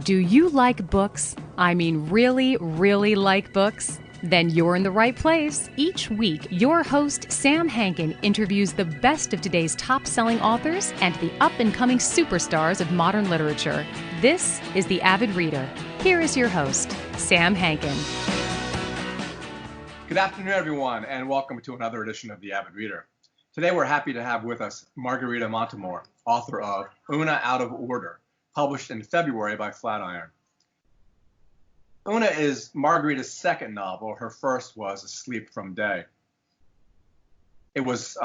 Do you like books? I mean, really, really like books? Then you're in the right place. Each week, your host, Sam Hankin, interviews the best of today's top-selling authors and the up-and-coming superstars of modern literature. This is The Avid Reader. Here is your host, Sam Hankin. Good afternoon, everyone, and welcome to another edition of The Avid Reader. Today, we're happy to have with us Margarita Montimore, author of Oona Out of Order, published in February by Flatiron. Oona is Margarita's second novel. Her first was Asleep from Day. It was,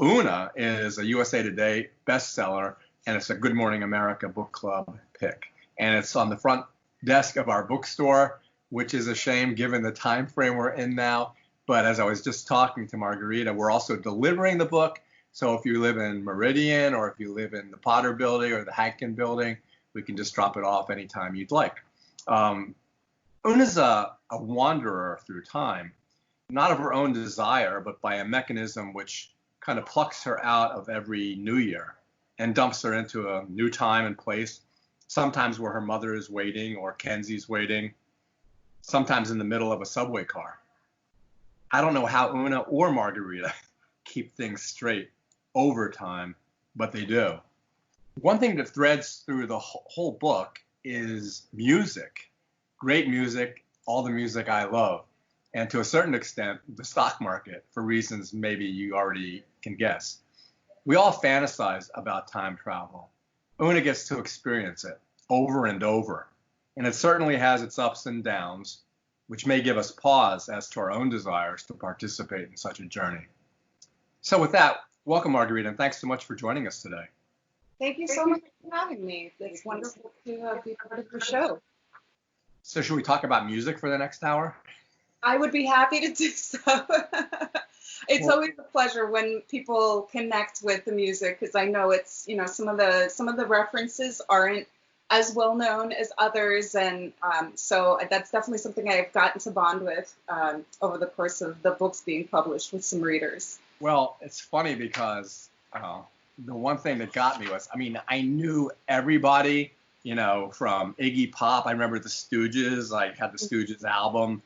Oona is a USA Today bestseller, and it's a Good Morning America book club pick. And it's on the front desk of our bookstore, which is a shame given the time frame we're in now. But as I was just talking to Margarita, we're also delivering the book. So if you live in Meridian, or if you live in the Potter Building or the Hankin Building, we can just drop it off anytime you'd like. Oona's a wanderer through time, not of her own desire, but by a mechanism which kind of plucks her out of every new year and dumps her into a new time and place, sometimes where her mother is waiting or Kenzie's waiting, sometimes in the middle of a subway car. I don't know how Oona or Margarita keep things straight over time, but they do. One thing that threads through the whole book is music. Great music, all the music I love. And to a certain extent, the stock market, for reasons maybe you already can guess. We all fantasize about time travel. Oona gets to experience it over and over. And it certainly has its ups and downs, which may give us pause as to our own desires to participate in such a journey. So with that, welcome, Margarita, and thanks so much for joining us today. Thank you so much for having me. It's wonderful to be part of your show. So should we talk about music for the next hour? I would be happy to do so. It's always a pleasure when people connect with the music, because I know it's, some of the references aren't as well known as others, and so that's definitely something I've gotten to bond with over the course of the books being published with some readers. Well, it's funny because the one thing that got me was, I knew everybody, from Iggy Pop. I remember the Stooges. I had the Stooges album.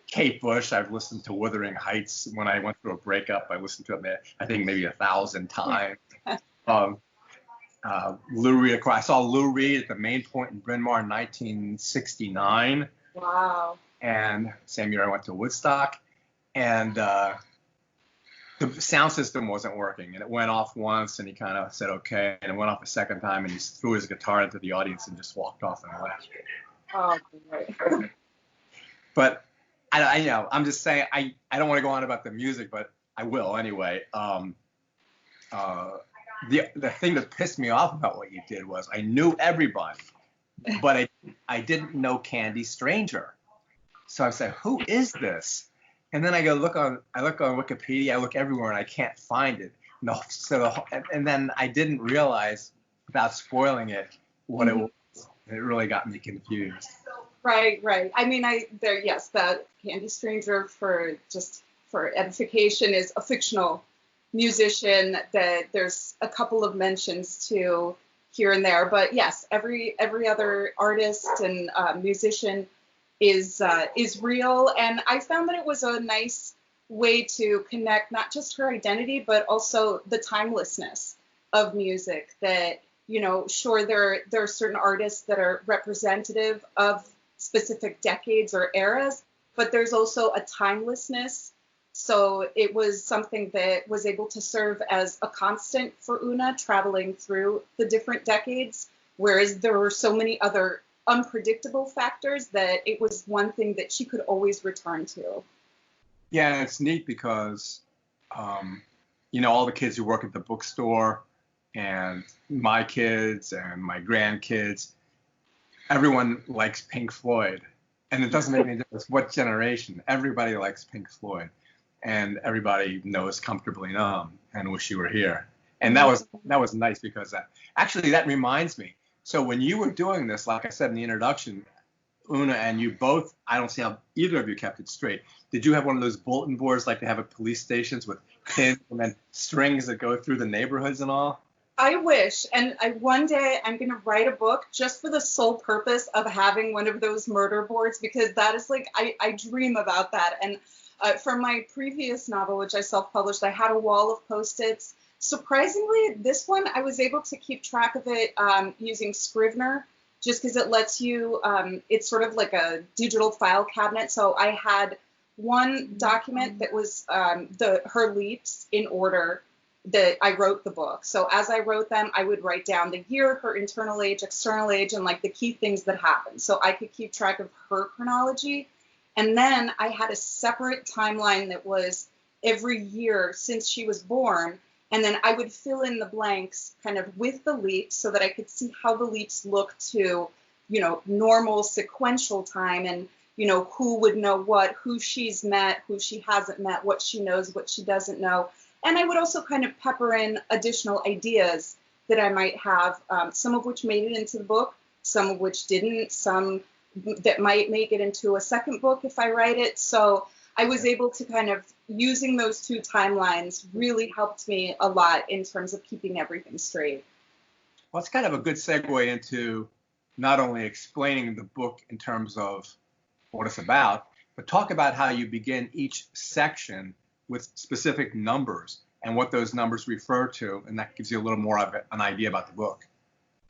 Kate Bush, I've listened to Wuthering Heights. When I went through a breakup, I listened to it, I think, maybe 1,000 times. Lou Reed, I saw Lou Reed at the Main Point in Bryn Mawr in 1969. Wow. And same year I went to Woodstock. And the sound system wasn't working. And it went off once, and he kind of said, okay. And it went off a second time, and he threw his guitar into the audience and just walked off and left. Oh, boy. But I'm just saying, I don't want to go on about the music, but I will anyway. The thing that pissed me off about what you did was I knew everybody, but I didn't know Candy Stranger. So I said, who is this? And then I look on Wikipedia, I look everywhere, and I can't find it. No, and then I didn't realize, without spoiling it, what it was. It really got me confused. Right. The Candy Stranger, for edification, is a fictional musician that there's a couple of mentions to here and there, but yes, every other artist and musician is real, and I found that it was a nice way to connect not just her identity but also the timelessness of music. That sure, there are certain artists that are representative of specific decades or eras, but there's also a timelessness. So it was something that was able to serve as a constant for Oona, traveling through the different decades, whereas there were so many other unpredictable factors that it was one thing that she could always return to. Yeah, and it's neat because, all the kids who work at the bookstore and my kids and my grandkids, everyone likes Pink Floyd. And it doesn't make any difference what generation. Everybody likes Pink Floyd. And everybody knows Comfortably Numb and Wish You Were Here. And that was nice because that reminds me. So when you were doing this, like I said in the introduction, Oona and you both, I don't see how either of you kept it straight. Did you have one of those bulletin boards like they have at police stations with pins and then strings that go through the neighborhoods and all? I wish, and one day I'm going to write a book just for the sole purpose of having one of those murder boards, because that is like, I dream about that. And from my previous novel, which I self-published, I had a wall of Post-its. Surprisingly, this one, I was able to keep track of it using Scrivener, just because it lets you, it's sort of like a digital file cabinet. So I had one document that was her leaps in order that I wrote the book. So as I wrote them, I would write down the year, her internal age, external age, and like the key things that happened. So I could keep track of her chronology. And then I had a separate timeline that was every year since she was born. And then I would fill in the blanks kind of with the leaps so that I could see how the leaps look to, normal sequential time, and, who would know what, who she's met, who she hasn't met, what she knows, what she doesn't know. And I would also kind of pepper in additional ideas that I might have, some of which made it into the book, some of which didn't, some that might make it into a second book if I write it. So I was able to kind of, using those two timelines really helped me a lot in terms of keeping everything straight. Well, it's kind of a good segue into not only explaining the book in terms of what it's about, but talk about how you begin each section with specific numbers and what those numbers refer to, and that gives you a little more of an idea about the book.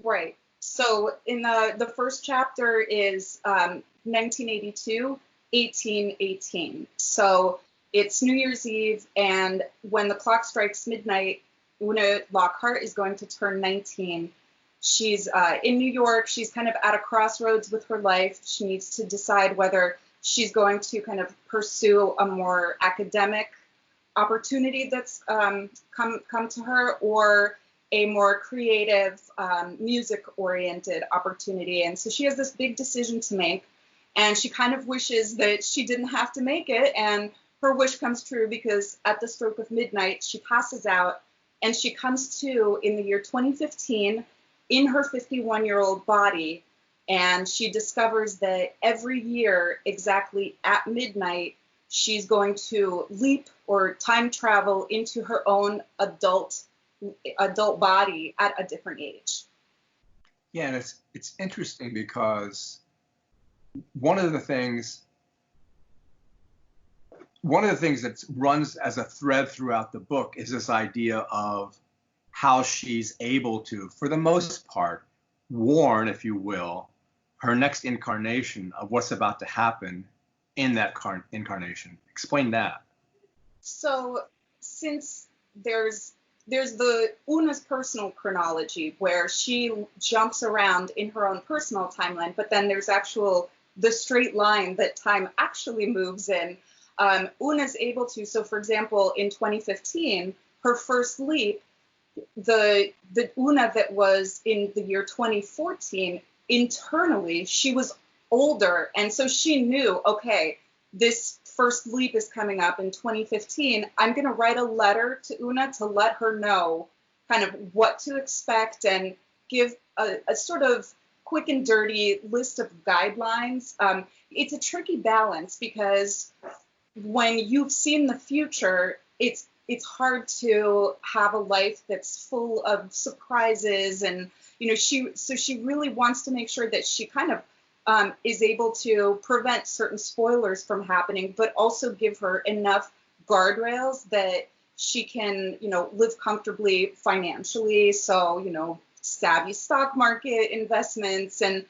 Right. So in the first chapter is 1982, 1818. So it's New Year's Eve, and when the clock strikes midnight, Oona Lockhart is going to turn 19. She's in New York. She's kind of at a crossroads with her life. She needs to decide whether she's going to kind of pursue a more academic opportunity that's come to her, or a more creative, music-oriented opportunity. And so she has this big decision to make, and she kind of wishes that she didn't have to make it, and her wish comes true because at the stroke of midnight, she passes out, and she comes to in the year 2015 in her 51-year-old body, and she discovers that every year, exactly at midnight, she's going to leap or time travel into her own adult body at a different age. Yeah, and it's interesting because one of the things that runs as a thread throughout the book is this idea of how she's able to, for the most part, warn, if you will, her next incarnation of what's about to happen in that incarnation. Explain that. So since there's the Oona's personal chronology where she jumps around in her own personal timeline, but then there's the straight line that time actually moves in. Oona's able to, so for example, in 2015, her first leap, the Oona that was in the year 2014, internally, she was older. And so she knew, okay, this first leap is coming up in 2015. I'm going to write a letter to Oona to let her know kind of what to expect and give a sort of quick and dirty list of guidelines. It's a tricky balance because when you've seen the future, it's hard to have a life that's full of surprises, and she really wants to make sure that she kind of is able to prevent certain spoilers from happening, but also give her enough guardrails that she can, live comfortably financially. So, savvy stock market investments, and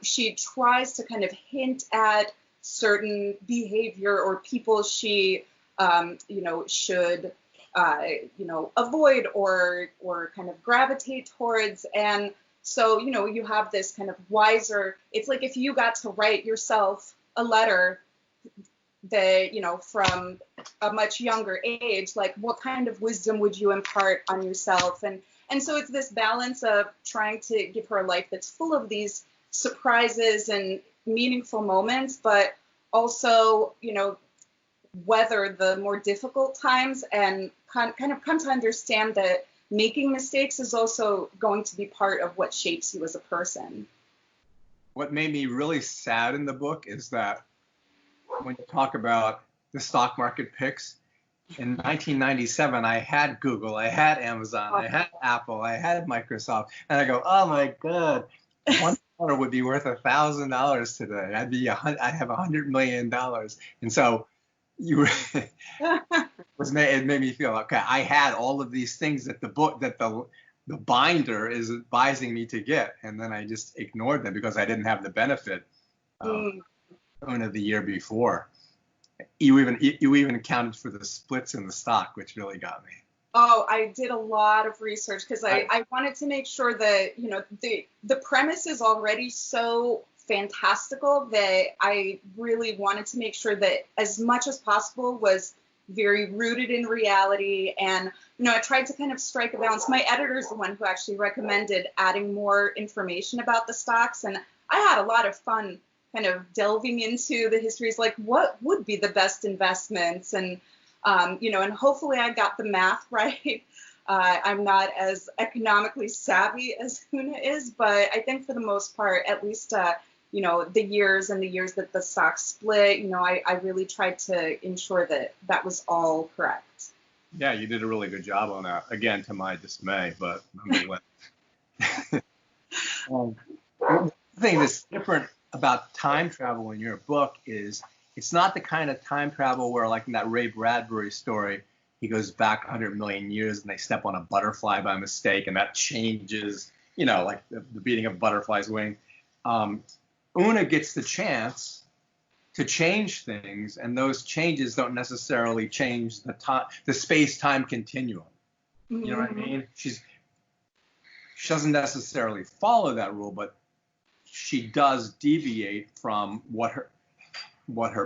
she tries to kind of hint at certain behavior or people she, should, avoid or kind of gravitate towards. And so, you have this kind of wiser, it's like if you got to write yourself a letter that, from a much younger age, like what kind of wisdom would you impart on yourself? And so it's this balance of trying to give her a life that's full of these surprises and meaningful moments, but also, weather the more difficult times and kind of come to understand that making mistakes is also going to be part of what shapes you as a person. What made me really sad in the book is that when you talk about the stock market picks, in 1997, I had Google, I had Amazon, I had Apple, I had Microsoft, and I go, oh my God, $1 would be worth $1,000 today. I have $100 million, and so it made me feel okay. I had all of these things that the binder is advising me to get, and then I just ignored them because I didn't have the benefit of the year before. You even accounted for the splits in the stock, which really got me. Oh, I did a lot of research because I wanted to make sure that, the premise is already so fantastical that I really wanted to make sure that as much as possible was very rooted in reality. And, I tried to kind of strike a balance. My editor is the one who actually recommended adding more information about the stocks. And I had a lot of fun kind of delving into the histories, like what would be the best investments, and and hopefully I got the math right. I'm not as economically savvy as Oona is, but I think for the most part, at least the years that the stocks split, I really tried to ensure that was all correct. Yeah, you did a really good job on that. Again, to my dismay, but nonetheless. The thing that's different about time travel in your book is it's not the kind of time travel where, like in that Ray Bradbury story, he goes back 100 million years and they step on a butterfly by mistake and that changes, like the beating of a butterfly's wing. Oona gets the chance to change things, and those changes don't necessarily change the space-time continuum. You know what I mean? She doesn't necessarily follow that rule, but she does deviate from what her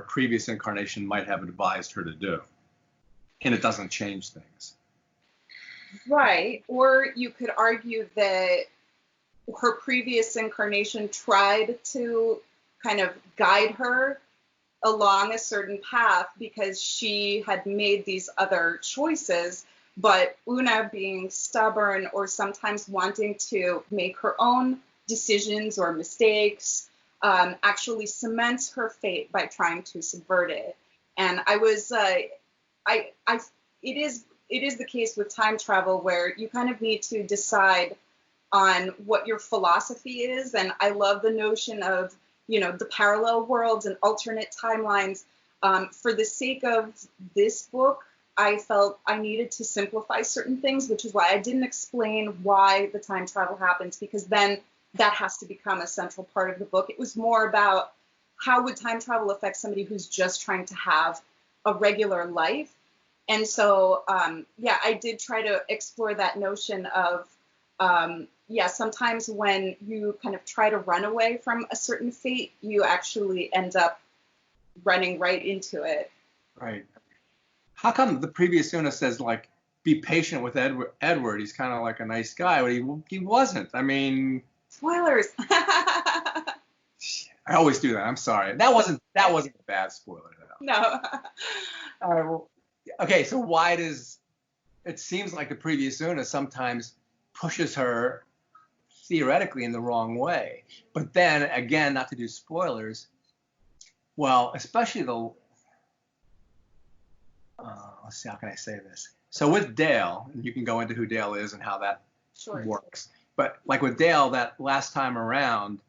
previous incarnation might have advised her to do, and it doesn't change things. Right. Or you could argue that her previous incarnation tried to kind of guide her along a certain path because she had made these other choices, but Oona, being stubborn or sometimes wanting to make her own decisions or mistakes, actually cements her fate by trying to subvert it. And it is the case with time travel where you kind of need to decide on what your philosophy is. And I love the notion of, the parallel worlds and alternate timelines. For the sake of this book, I felt I needed to simplify certain things, which is why I didn't explain why the time travel happens, because then that has to become a central part of the book. It was more about how would time travel affect somebody who's just trying to have a regular life. And so, I did try to explore that notion of, sometimes when you kind of try to run away from a certain fate, you actually end up running right into it. Right. How come the previous Oona says, like, be patient with Edward? He's kind of like a nice guy, but he wasn't. I mean... Spoilers. I always do that. I'm sorry. That wasn't a bad spoiler, though. No. All right. Well, okay. So why does it seems like the previous Oona sometimes pushes her theoretically in the wrong way, but then again, not to do spoilers. Well, especially let's see, how can I say this? So with Dale, and you can go into who Dale is and how that works. But like with Dale, that last time around,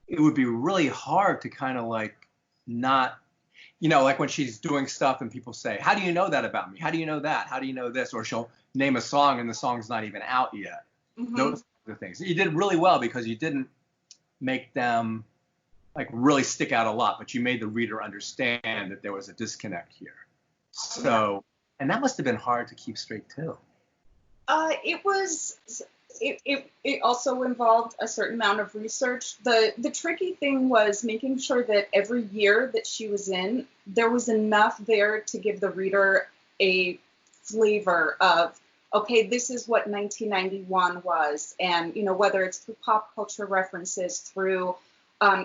it would be really hard to kind of like not, like when she's doing stuff and people say, how do you know that about me? How do you know that? How do you know this? Or she'll name a song and the song's not even out yet. Mm-hmm. Those are the things. You did really well because you didn't make them like really stick out a lot, but you made the reader understand that there was a disconnect here. So, and that must have been hard to keep straight too. It was. It also involved a certain amount of research. The tricky thing was making sure that every year that she was in, there was enough there to give the reader a flavor of, okay, this is what 1991 was. And, whether it's through pop culture references, through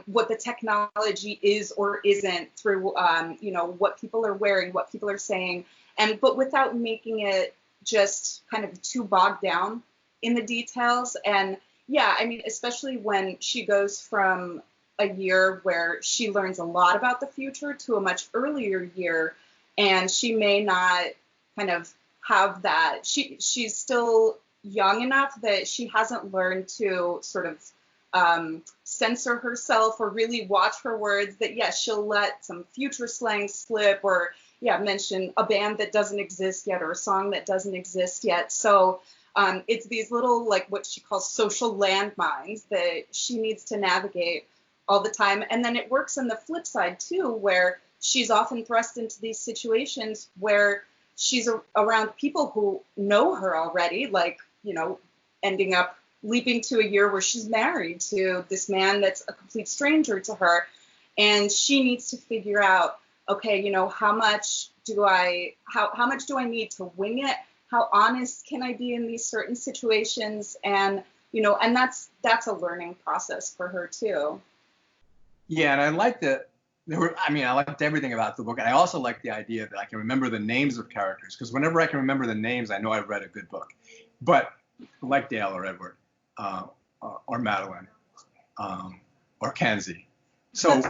what the technology is or isn't, through, what people are wearing, what people are saying, but without making it just kind of too bogged down in the details. And especially when she goes from a year where she learns a lot about the future to a much earlier year, and she may not kind of have that. She's still young enough that she hasn't learned to sort of censor herself or really watch her words, that yes, she'll let some future slang slip, or mention a band that doesn't exist yet or a song that doesn't exist yet. So it's these little, like, what she calls social landmines that she needs to navigate all the time. And then it works on the flip side too, where she's often thrust into these situations where she's around people who know her already, like, ending up leaping to a year where she's married to this man that's a complete stranger to her. And she needs to figure out, okay, how much do I need to wing it? How honest can I be in these certain situations? And, and that's a learning process for her too. Yeah, and I liked I liked everything about the book. And I also liked the idea that I can remember the names of characters, because whenever I can remember the names, I know I've read a good book. But like Dale or Edward, or Madeline, or Kenzie. So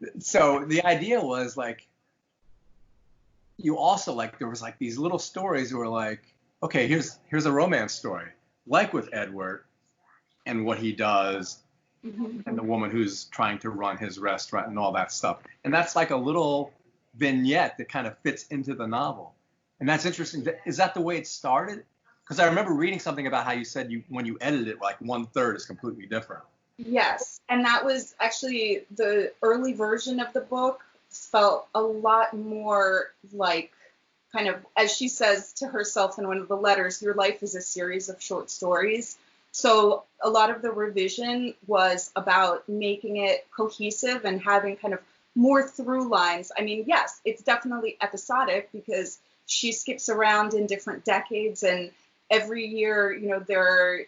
the idea was, like, you also, like, there was like these little stories that were like, okay, here's a romance story, like with Edward and what he does, and the woman who's trying to run his restaurant and all that stuff. And that's like a little vignette that kind of fits into the novel. And that's interesting. Is that the way it started? Because I remember reading something about how you said when you edit it, like 1/3 is completely different. Yes, and that was actually the early version of the book. Felt a lot more like, kind of, as she says to herself in one of the letters, your life is a series of short stories. So a lot of the revision was about making it cohesive and having kind of more through lines. I mean, yes, it's definitely episodic because she skips around in different decades, and every year, there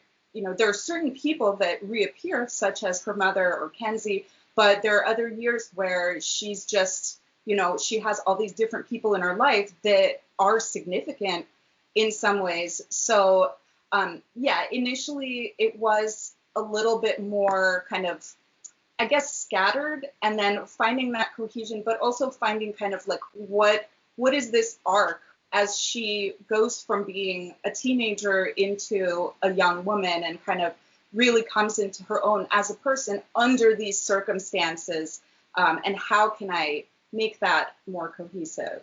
are certain people that reappear, such as her mother or Kenzie, but there are other years where she's just, she has all these different people in her life that are significant in some ways. So, initially it was a little bit more kind of, I guess, scattered, and then finding that cohesion, but also finding kind of like, what is this arc as she goes from being a teenager into a young woman and kind of really comes into her own as a person under these circumstances, and how can I make that more cohesive?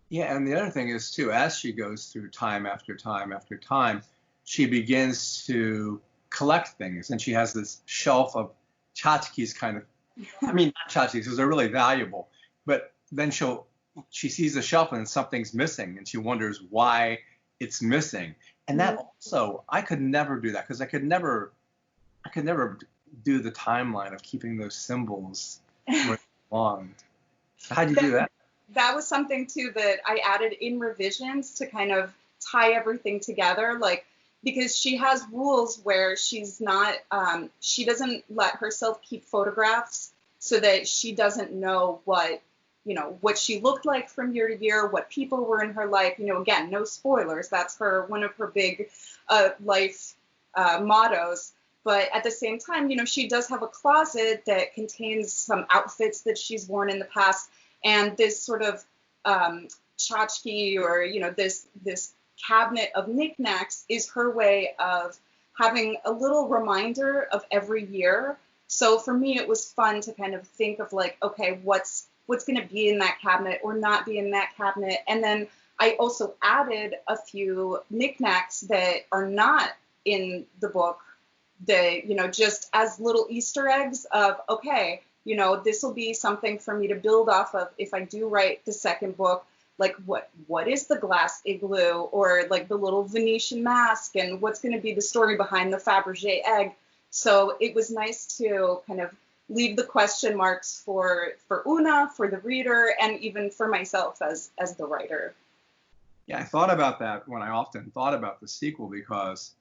Yeah, and the other thing is too, as she goes through time after time after time, she begins to collect things, and she has this shelf of tchotchkes, kind of. I mean, not tchotchkes, because they're really valuable, but then she sees the shelf and something's missing, and she wonders why it's missing. And that also, I could never do that, because I could never do the timeline of keeping those symbols where they belonged. How'd you do that? That was something too that I added in revisions to kind of tie everything together, like, because she has rules where she's not, she doesn't let herself keep photographs, so that she doesn't know what she looked like from year to year, what people were in her life. Again, no spoilers. That's one of her big life mottos. But at the same time, she does have a closet that contains some outfits that she's worn in the past, and this sort of tchotchke, or this cabinet of knickknacks is her way of having a little reminder of every year. So for me, it was fun to kind of think of, like, okay, what's going to be in that cabinet or not be in that cabinet. And then I also added a few knickknacks that are not in the book, that, just as little Easter eggs of, okay, this will be something for me to build off of if I do write the second book. Like, what is the glass igloo, or like the little Venetian mask, and what's going to be the story behind the Fabergé egg. So it was nice to kind of leave the question marks for Oona, for the reader, and even for myself as the writer. Yeah, I thought about that when I often thought about the sequel, because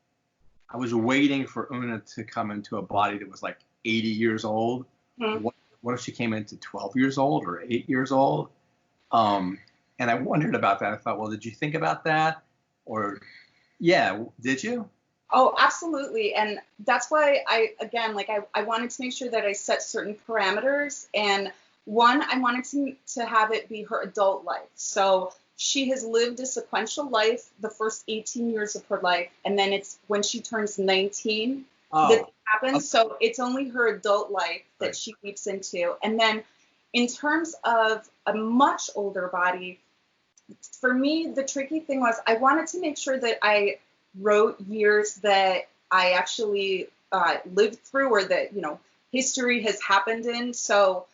I was waiting for Oona to come into a body that was like 80 years old. Mm-hmm. What if she came into 12 years old or 8 years old? And I wondered about that. I thought, well, did you think about that? Or, yeah, did you? Oh, absolutely. And that's why I wanted to make sure that I set certain parameters. And One, I wanted to have it be her adult life. So she has lived a sequential life the first 18 years of her life, and then it's when she turns 19 that it happens. So it's only her adult life that she leaps into. And then in terms of a much older body, for me, the tricky thing was I wanted to make sure that I wrote years that I actually lived through, or that, history has happened in. So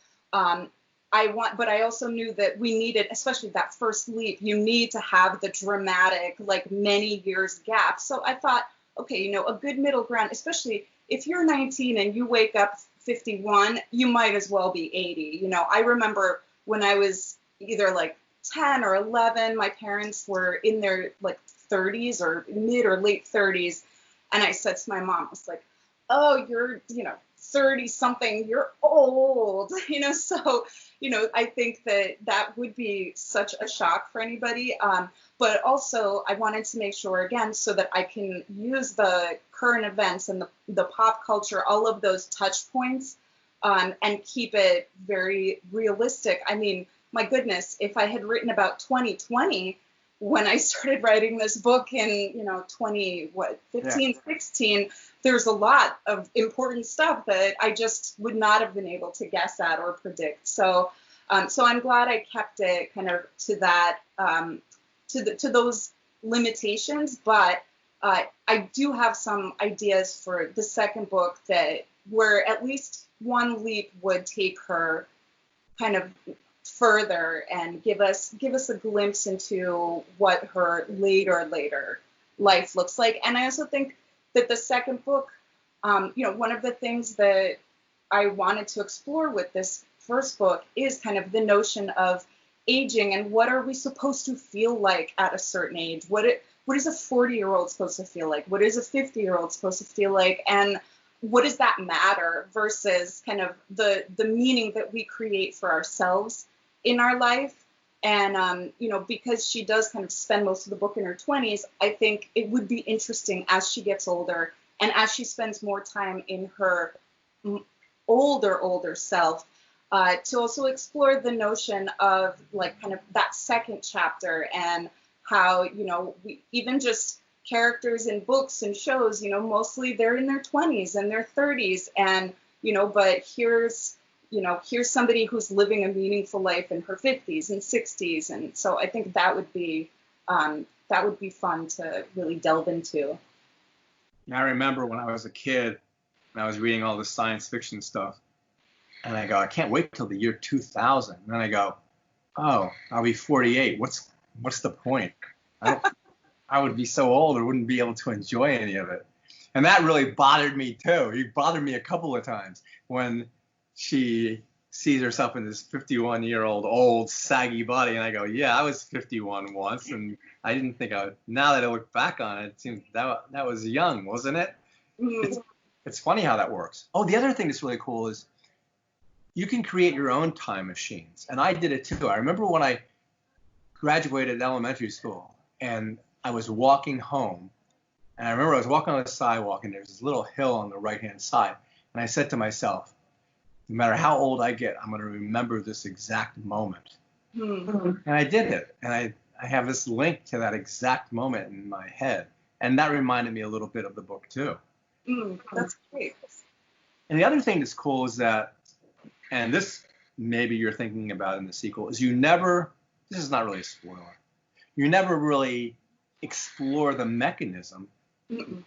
but I also knew that we needed, especially that first leap, you need to have the dramatic, like many years gap. So I thought, okay, a good middle ground, especially if you're 19 and you wake up 51, you might as well be 80. I remember when I was either like 10 or 11, my parents were in their like 30s or mid or late 30s. And I said to my mom, I was like, oh, you're, 30 something, you're old, so, I think that would be such a shock for anybody. But also I wanted to make sure, again, so that I can use the current events and the pop culture, all of those touch points, and keep it very realistic. I mean, my goodness, if I had written about 2020 when I started writing this book in, 16, there's a lot of important stuff that I just would not have been able to guess at or predict. So I'm glad I kept it kind of to that, to those limitations. But I do have some ideas for the second book where at least one leap would take her kind of further and give us a glimpse into what her later life looks like. And I also think that the second book, one of the things that I wanted to explore with this first book is kind of the notion of aging and what are we supposed to feel like at a certain age? What is a 40-year-old supposed to feel like? What is a 50-year-old supposed to feel like? And what does that matter versus kind of the meaning that we create for ourselves in our life? And, because she does kind of spend most of the book in her 20s, I think it would be interesting as she gets older and as she spends more time in her older self, to also explore the notion of like kind of that second chapter and how, we even just characters in books and shows, mostly they're in their 20s and their 30s. And, but here's somebody who's living a meaningful life in her 50s and 60s. And so I think that would be fun to really delve into. I remember when I was a kid and I was reading all this science fiction stuff, and I go, I can't wait till the year 2000. And then I go, oh, I'll be 48. What's the point? I would be so old I wouldn't be able to enjoy any of it. And that really bothered me too. It bothered me a couple of times when she sees herself in this 51-year-old old saggy body, and I go, yeah, I was 51 once, and I didn't think now that I look back on it, it seems that was young, wasn't it? Mm-hmm. It's funny how that works. Oh, the other thing that's really cool is you can create your own time machines, and I did it too. I remember when I graduated elementary school, and I was walking home, and I remember I was walking on the sidewalk, and there's this little hill on the right-hand side, and I said to myself, no matter how old I get, I'm going to remember this exact moment. Mm-hmm. And I did it. And I have this link to that exact moment in my head. And that reminded me a little bit of the book, too. That's great. And the other thing that's cool is that, and this maybe you're thinking about in the sequel, is this is not really a spoiler, you never really explore the mechanism. Mm-mm.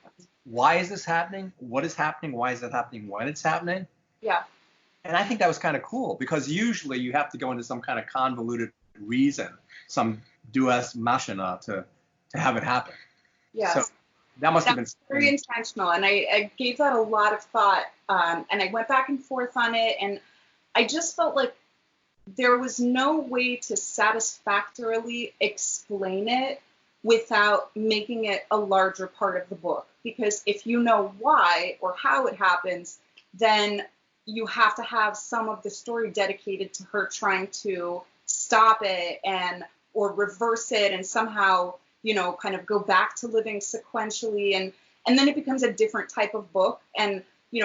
Why is this happening? What is happening? Why is it happening when it's happening? Yeah. And I think that was kind of cool because usually you have to go into some kind of convoluted reason, some deus machina to have it happen. Yes. So that must have been very intentional. And I gave that a lot of thought. And I went back and forth on it. And I just felt like there was no way to satisfactorily explain it without making it a larger part of the book. Because if you know why or how it happens, then you have to have some of the story dedicated to her trying to stop it or reverse it and somehow, kind of go back to living sequentially. And then it becomes a different type of book. And,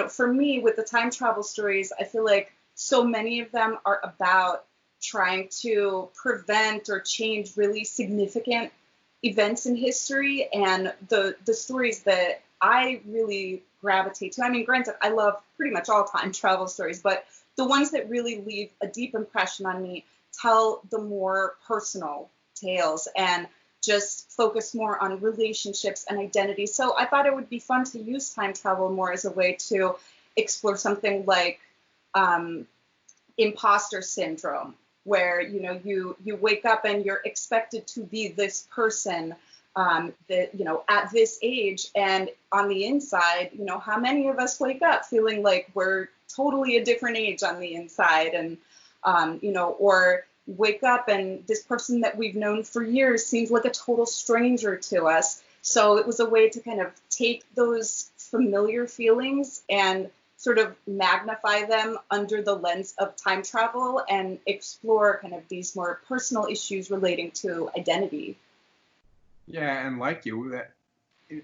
for me, with the time travel stories, I feel like so many of them are about trying to prevent or change really significant events in history. And the stories that I really gravitate to, I mean, granted, I love pretty much all time travel stories, but the ones that really leave a deep impression on me tell the more personal tales and just focus more on relationships and identity. So I thought it would be fun to use time travel more as a way to explore something like imposter syndrome, where you wake up and you're expected to be this person that at this age, and on the inside, how many of us wake up feeling like we're totally a different age on the inside, and or wake up and this person that we've known for years seems like a total stranger to us. So it was a way to kind of take those familiar feelings and sort of magnify them under the lens of time travel and explore kind of these more personal issues relating to identity. Yeah, and like you, that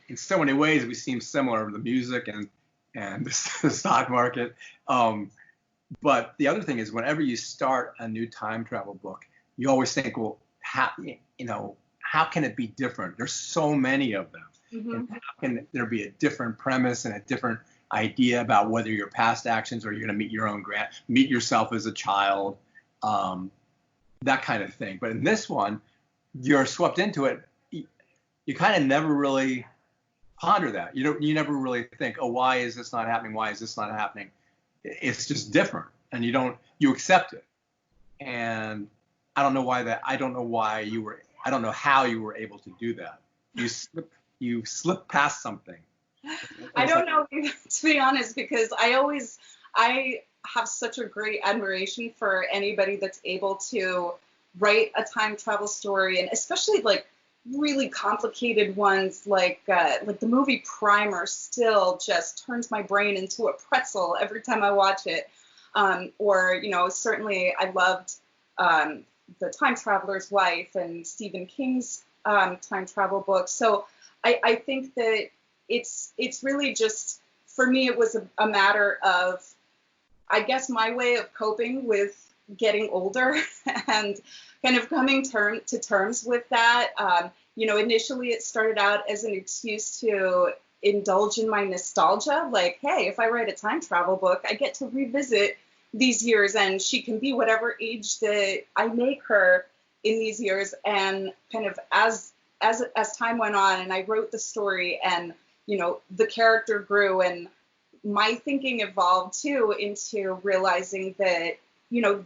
in so many ways we seem similar, the music and the stock market. But the other thing is, whenever you start a new time travel book, you always think, well, how can it be different? There's so many of them. Mm-hmm. And how can there be a different premise and a different idea about whether your past actions or you're going to meet yourself as a child, that kind of thing. But in this one, you're swept into it. You kind of never really ponder that. You never really think, oh, why is this not happening? Why is this not happening? It's just different, and you accept it. And I don't know how you were able to do that. You slip past something. I don't know, to be honest, because I have such a great admiration for anybody that's able to write a time travel story, and especially like really complicated ones like the movie Primer still just turns my brain into a pretzel every time I watch it. Or certainly I loved The Time Traveler's Wife and Stephen King's time travel book. So I think that it's really just, for me, it was a matter of, I guess, my way of coping with getting older and kind of coming to terms with that. Initially it started out as an excuse to indulge in my nostalgia. Like, hey, if I write a time travel book, I get to revisit these years, and she can be whatever age that I make her in these years. And kind of as time went on and I wrote the story, and the character grew, and my thinking evolved too into realizing that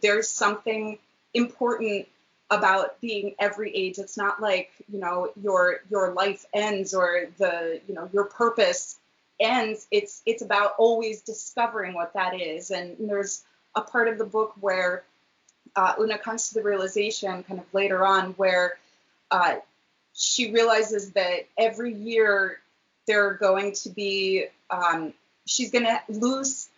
there's something important about being every age. It's not like your life ends or your purpose ends. It's about always discovering what that is. And there's a part of the book where Oona comes to the realization kind of later on where she realizes that every year there are going to be she's going to lose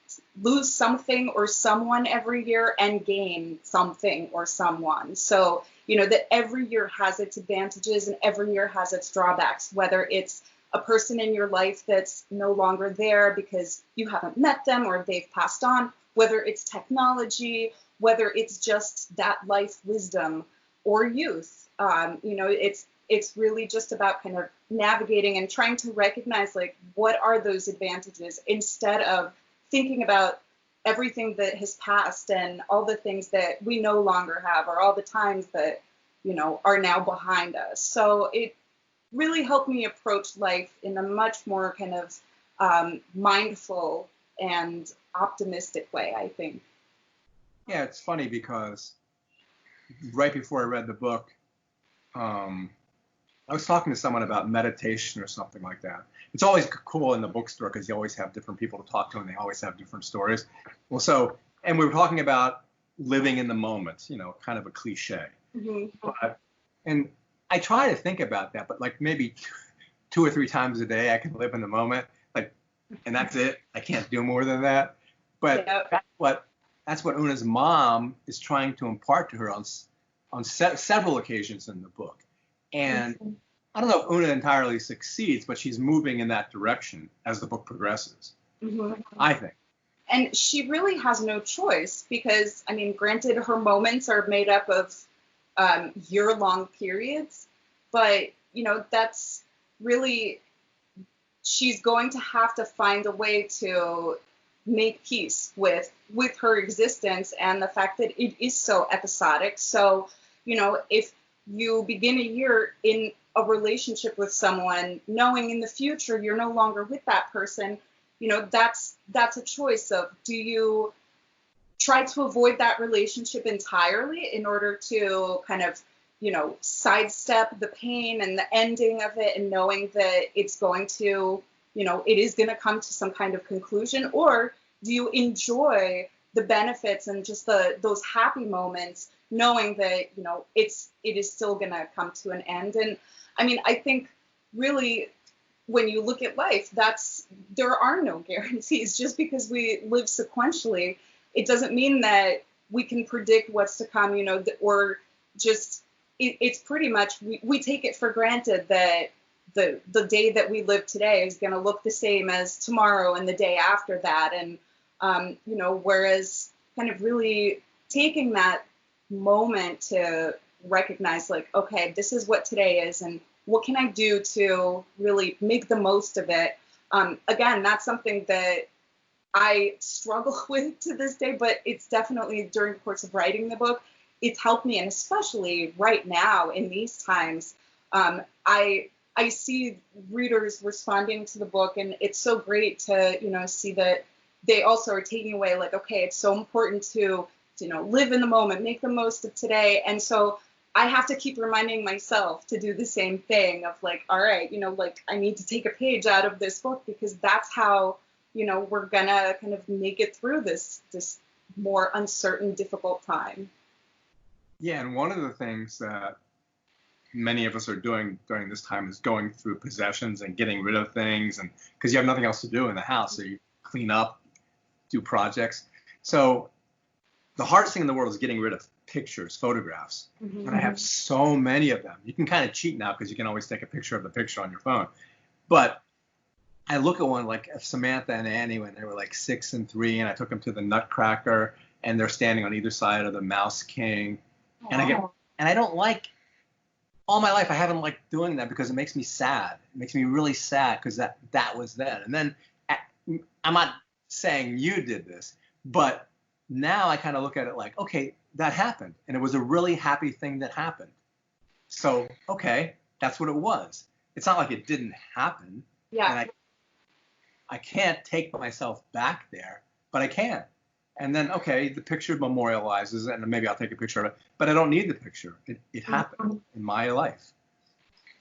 something or someone every year and gain something or someone. So, that every year has its advantages and every year has its drawbacks, whether it's a person in your life that's no longer there because you haven't met them or they've passed on, whether it's technology, whether it's just that life wisdom or youth. It's really just about kind of navigating and trying to recognize, like, what are those advantages instead of thinking about everything that has passed and all the things that we no longer have or all the times that, are now behind us. So it really helped me approach life in a much more kind of mindful and optimistic way, I think. Yeah, it's funny because right before I read the book, I was talking to someone about meditation or something like that. It's always cool in the bookstore because you always have different people to talk to and they always have different stories. Well, and we were talking about living in the moment, kind of a cliche. Mm-hmm. And I try to think about that, but like maybe 2 or 3 times a day I can live in the moment, and that's it. I can't do more than that. But that's what Oona's mom is trying to impart to her on several occasions in the book. And mm-hmm. I don't know if Oona entirely succeeds, but she's moving in that direction as the book progresses, mm-hmm. I think. And she really has no choice because, I mean, granted, her moments are made up of year-long periods, but, you know, that's really, she's going to have to find a way to make peace with her existence and the fact that it is so episodic. So, you know, if you begin a year in a relationship with someone, knowing in the future you're no longer with that person, you know, that's a choice of, do you try to avoid that relationship entirely in order to kind of, you know, sidestep the pain and the ending of it and knowing that it's going to, you know, it is going to come to some kind of conclusion? Or do you enjoy the benefits and just those happy moments, knowing that, you know, it is still going to come to an end? And I mean, I think really when you look at life, there are no guarantees. Just because we live sequentially, it doesn't mean that we can predict what's to come, you know, or just, it's pretty much, we take it for granted that the day that we live today is going to look the same as tomorrow and the day after that. And, you know, whereas kind of really taking that moment to recognize, like, okay, this is what today is, and what can I do to really make the most of it? Again, that's something that I struggle with to this day, but it's definitely during the course of writing the book, it's helped me. And especially right now in these times, I see readers responding to the book, and it's so great to, you know, see that they also are taking away, like, okay, it's so important to, you know, live in the moment, make the most of today. And so I have to keep reminding myself to do the same thing of, like, all right, you know, like, I need to take a page out of this book, because that's how, you know, we're gonna kind of make it through this more uncertain, difficult time. Yeah, and one of the things that many of us are doing during this time is going through possessions and getting rid of things, and because you have nothing else to do in the house, so you clean up, do projects. So the hardest thing in the world is getting rid of pictures, photographs. Mm-hmm. And I have so many of them. You can kind of cheat now because you can always take a picture of the picture on your phone. But I look at one like Samantha and Annie when they were like 6 and 3, and I took them to the Nutcracker, and they're standing on either side of the Mouse King. Wow. And I don't like, all my life I haven't liked doing that because it makes me sad. It makes me really sad because that was then. And then I'm not saying you did this, but now I kind of look at it like, okay, that happened, and it was a really happy thing that happened. So, okay, that's what it was. It's not like it didn't happen. Yeah. And I can't take myself back there, but I can. And then, okay, the picture memorializes it, and maybe I'll take a picture of it, but I don't need the picture. It happened in my life.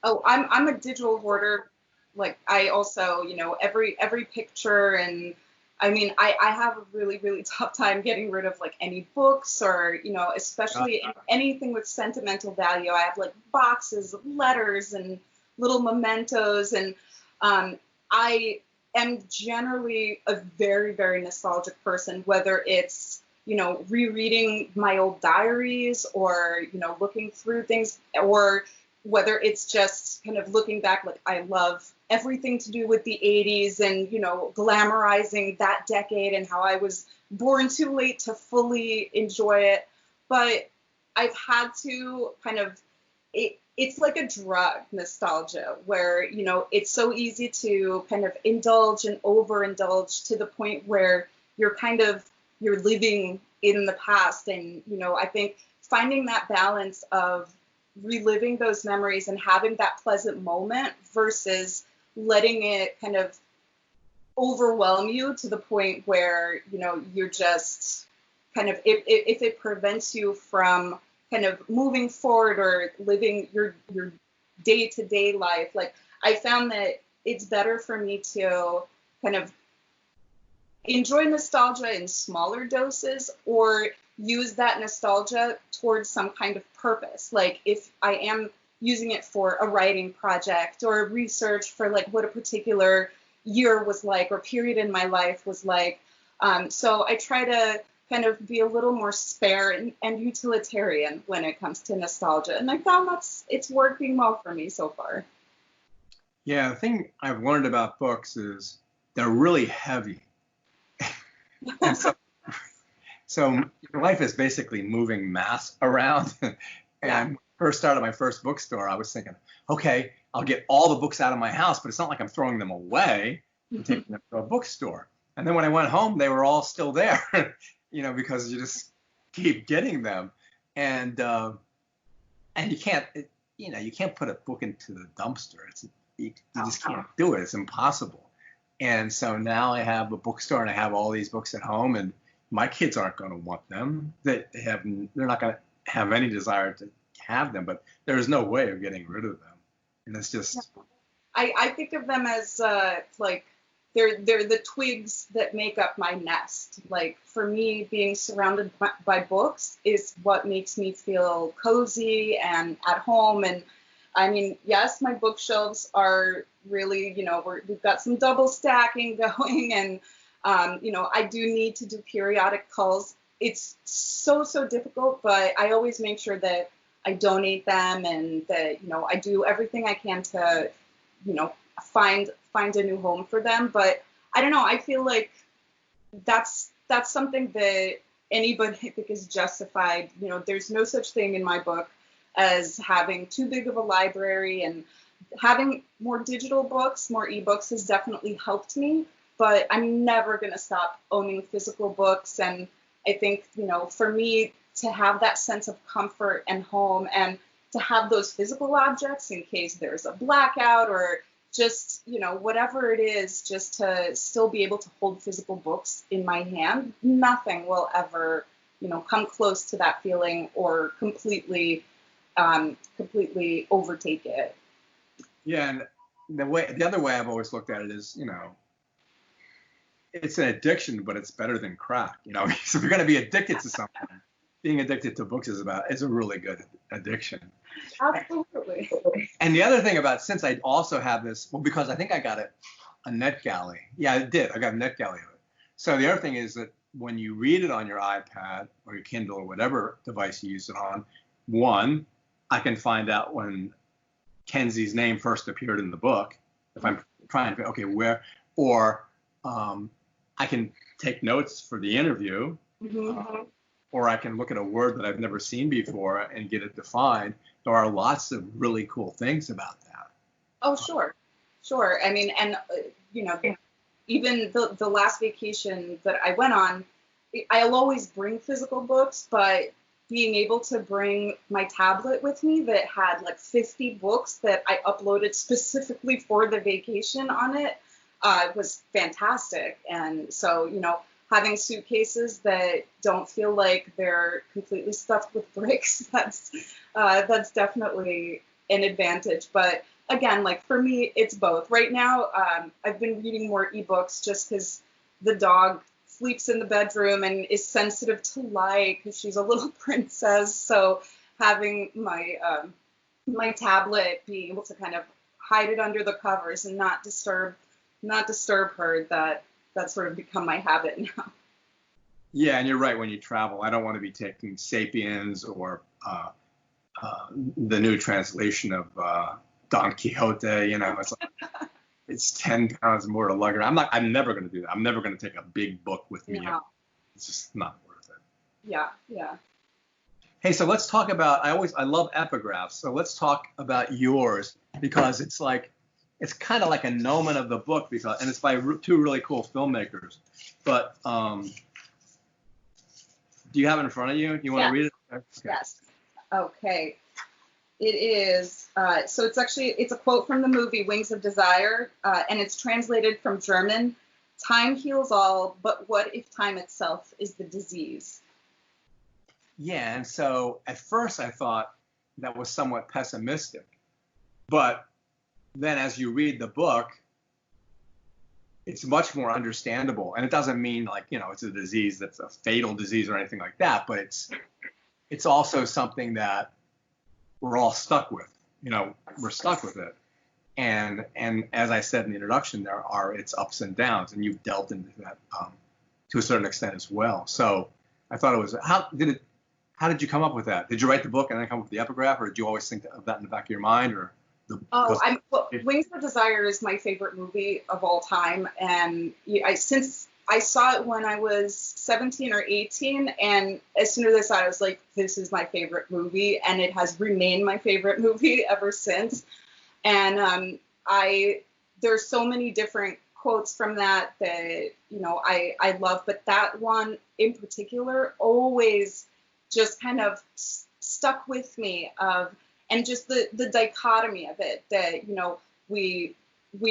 Oh, I'm a digital hoarder. Like, I also, you know, every picture, and I mean, I have a really, really tough time getting rid of, like, any books or, you know, especially anything with sentimental value. I have, like, boxes of letters and little mementos, and I am generally a very, very nostalgic person, whether it's, you know, rereading my old diaries or, you know, looking through things, or whether it's just kind of looking back. Like, I love everything to do with the 80s and, you know, glamorizing that decade and how I was born too late to fully enjoy it. But I've had to kind of, it's like a drug, nostalgia, where, you know, it's so easy to kind of indulge and overindulge to the point where you're living in the past. And, you know, I think finding that balance of reliving those memories and having that pleasant moment versus letting it kind of overwhelm you to the point where, you know, you're just kind of, if it prevents you from kind of moving forward or living your day-to-day life. Like, I found that it's better for me to kind of enjoy nostalgia in smaller doses, or use that nostalgia towards some kind of purpose. Like, if I am using it for a writing project or research for, like, what a particular year was like or period in my life was like. So I try to kind of be a little more spare and utilitarian when it comes to nostalgia. And I found it's working well for me so far. Yeah, the thing I've learned about books is they're really heavy. And so your life is basically moving mass around. And when I first started my first bookstore, I was thinking, okay, I'll get all the books out of my house, but it's not like I'm throwing them away and taking them to a bookstore. And then when I went home, they were all still there, because you just keep getting them. And you can't, you can't put a book into the dumpster. You just can't do it. It's impossible. And so now I have a bookstore and I have all these books at home, and my kids aren't going to want them. They're not going to have any desire to have them, but there's no way of getting rid of them. And it's just. I think of them as like they're the twigs that make up my nest. Like for me, being surrounded by books is what makes me feel cozy and at home. And I mean, yes, my bookshelves are really, we've got some double stacking going, and I do need to do periodic culls. It's so difficult, but I always make sure that I donate them and that, I do everything I can to, find a new home for them. But I don't know, I feel like that's something that anybody I think is justified. There's no such thing in my book as having too big of a library, and having more digital books, more ebooks has definitely helped me, but I'm never going to stop owning physical books. And I think, for me to have that sense of comfort and home, and to have those physical objects in case there's a blackout or just, whatever it is, just to still be able to hold physical books in my hand, nothing will ever, come close to that feeling or completely overtake it. Yeah, and the other way I've always looked at it is, it's an addiction, but it's better than crack. So if you're going to be addicted to something, being addicted to books is a really good addiction. Absolutely. And the other thing since I also have this, because I think I got a NetGalley. Yeah, I did. I got a NetGalley of it. So the other thing is that when you read it on your iPad or your Kindle or whatever device you use it on, one, I can find out when Kenzie's name first appeared in the book, if I'm trying to, okay, where, or I can take notes for the interview, or I can look at a word that I've never seen before and get it defined. There are lots of really cool things about that. Oh, sure. I mean, and, even the last vacation that I went on, I'll always bring physical books, but being able to bring my tablet with me that had like 50 books that I uploaded specifically for the vacation on it was fantastic. And so, having suitcases that don't feel like they're completely stuffed with bricks, that's definitely an advantage. But again, like for me, it's both. Right now, I've been reading more ebooks just because the dog sleeps in the bedroom and is sensitive to light because she's a little princess. So having my my tablet, being able to kind of hide it under the covers and not disturb her, that's sort of become my habit now. Yeah, and you're right. When you travel, I don't want to be taking Sapiens or the new translation of Don Quixote. It's like, it's 10 pounds more to lug around. I'm never going to do that. I'm never going to take a big book with me. Yeah. It's just not worth it. Yeah. Hey, so let's talk about, I love epigraphs. So let's talk about yours, because it's kind of like a gnomon of the book, and it's by two really cool filmmakers. But do you have it in front of you? Do you want to read it? Okay. Yes. Okay. It is, so it's a quote from the movie Wings of Desire, and it's translated from German. Time heals all, but what if time itself is the disease? Yeah, and so at first I thought that was somewhat pessimistic, but then as you read the book, it's much more understandable. And it doesn't mean like, it's a disease that's a fatal disease or anything like that, but it's also something that we're all stuck with. We're stuck with it. And as I said in the introduction, there are its ups and downs, and you've delved into that to a certain extent as well. So I thought it was, how did you come up with that? Did you write the book and then come up with the epigraph, or did you always think of that in the back of your mind? Or Wings of Desire is my favorite movie of all time, and since I saw it when I was 17 or 18, and as soon as I saw it, I was like, this is my favorite movie, and it has remained my favorite movie ever since. And there's so many different quotes from that I love, but that one in particular always just kind of stuck with me and just the dichotomy of it, that we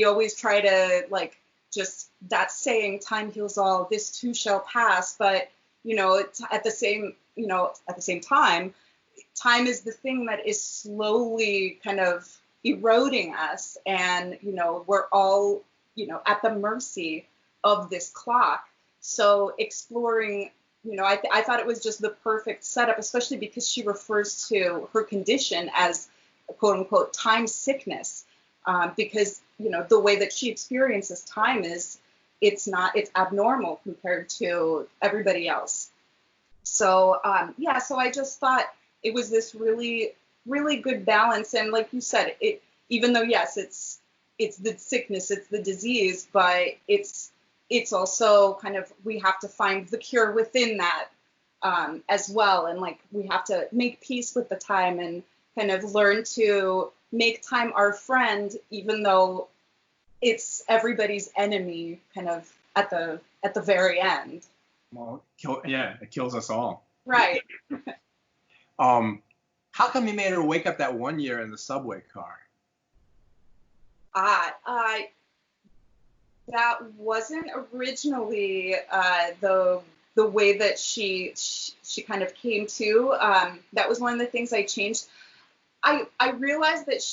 always try to, like, just that saying, time heals all, this too shall pass, but it's at the same time, time is the thing that is slowly kind of eroding us, and we're all at the mercy of this clock. So exploring, I thought it was just the perfect setup, especially because she refers to her condition as quote unquote time sickness, because the way that she experiences time is it's abnormal compared to everybody else. So so I just thought it was this really, really good balance. And like you said, even though yes, it's the sickness, it's the disease, but it's also kind of, we have to find the cure within that as well. And like, we have to make peace with the time and kind of learn to make time our friend, even though it's everybody's enemy kind of at the very end. Well, it kills us all. Right. How come you made her wake up that one year in the subway car? That wasn't originally the way that she kind of came to. That was one of the things I changed. I realized that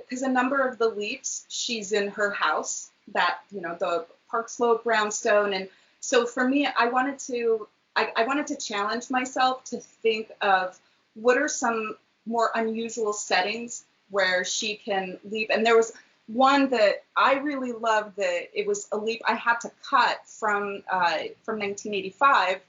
because a number of the leaps, she's in her house, that the Park Slope brownstone, and so for me, I wanted to challenge myself to think of what are some more unusual settings where she can leap. And there was one that I really loved, that it was a leap I had to cut from 1985,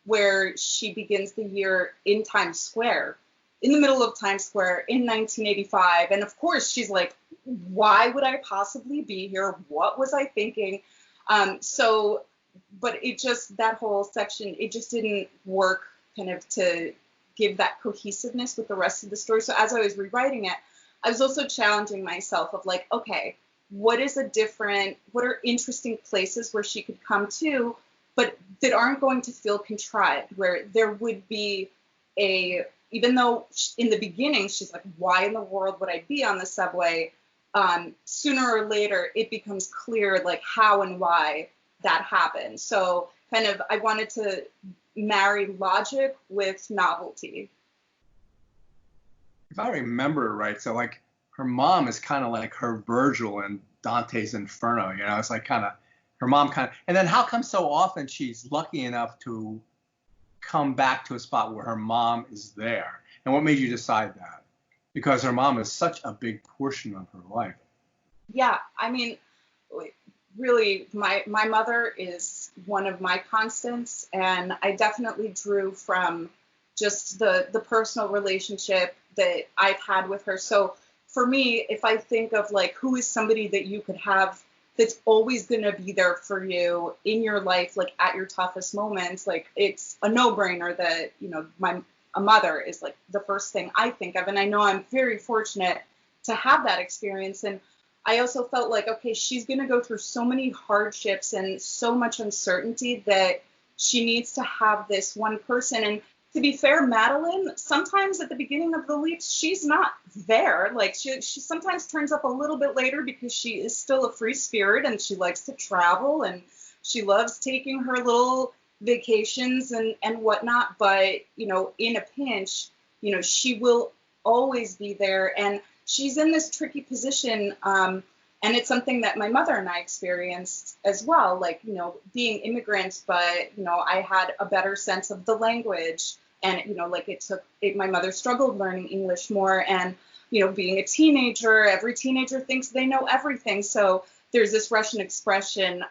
where she begins the year in Times Square, in the middle of Times Square in 1985. And of course, she's like, why would I possibly be here? What was I thinking? But that whole section, it just didn't work kind of to give that cohesiveness with the rest of the story. So as I was rewriting it, I was also challenging myself of like, okay, what are interesting places where she could come to, but that aren't going to feel contrived, where there would be even though in the beginning she's like, why in the world would I be on the subway? Sooner or later, it becomes clear like how and why that happened. So kind of, I wanted to marry logic with novelty. If I remember right, so like her mom is kind of like her Virgil in Dante's Inferno, it's like kind of her mom and then how come so often she's lucky enough to come back to a spot where her mom is there? And what made you decide that? Because her mom is such a big portion of her life. Yeah, I mean, really, my mother is one of my constants, and I definitely drew from just the personal relationship that I've had with her. So for me, if I think of like, who is somebody that you could have that's always going to be there for you in your life, like at your toughest moments, like it's a no-brainer that, a mother is like the first thing I think of. And I know I'm very fortunate to have that experience. And I also felt like, okay, she's going to go through so many hardships and so much uncertainty that she needs to have this one person. And to be fair, Madeline, sometimes at the beginning of the leaps, she's not there. Like she sometimes turns up a little bit later because she is still a free spirit and she likes to travel and she loves taking her little vacations and whatnot. But, in a pinch, she will always be there. And she's in this tricky position. And it's something that my mother and I experienced as well, like, being immigrants, but, I had a better sense of the language and, my mother struggled learning English more and, being a teenager, every teenager thinks they know everything. So there's this Russian expression,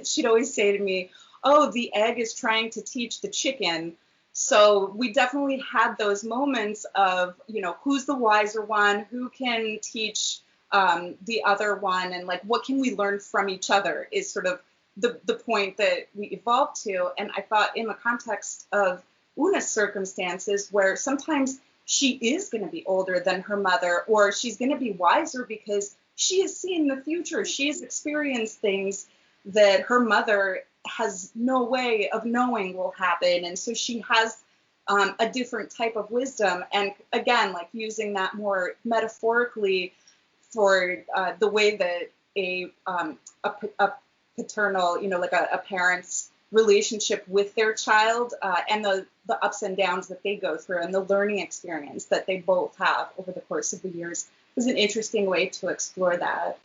she'd always say to me, oh, the egg is trying to teach the chicken. So we definitely had those moments of, who's the wiser one, who can teach the other one, and like what can we learn from each other is sort of the point that we evolved to. And I thought in the context of Oona's circumstances, where sometimes she is going to be older than her mother, or she's going to be wiser because she has seen the future. She has experienced things that her mother has no way of knowing will happen. And so she has a different type of wisdom. And again, like using that more metaphorically for the way that a paternal, like a parent's relationship with their child and the ups and downs that they go through and the learning experience that they both have over the course of the years was an interesting way to explore that.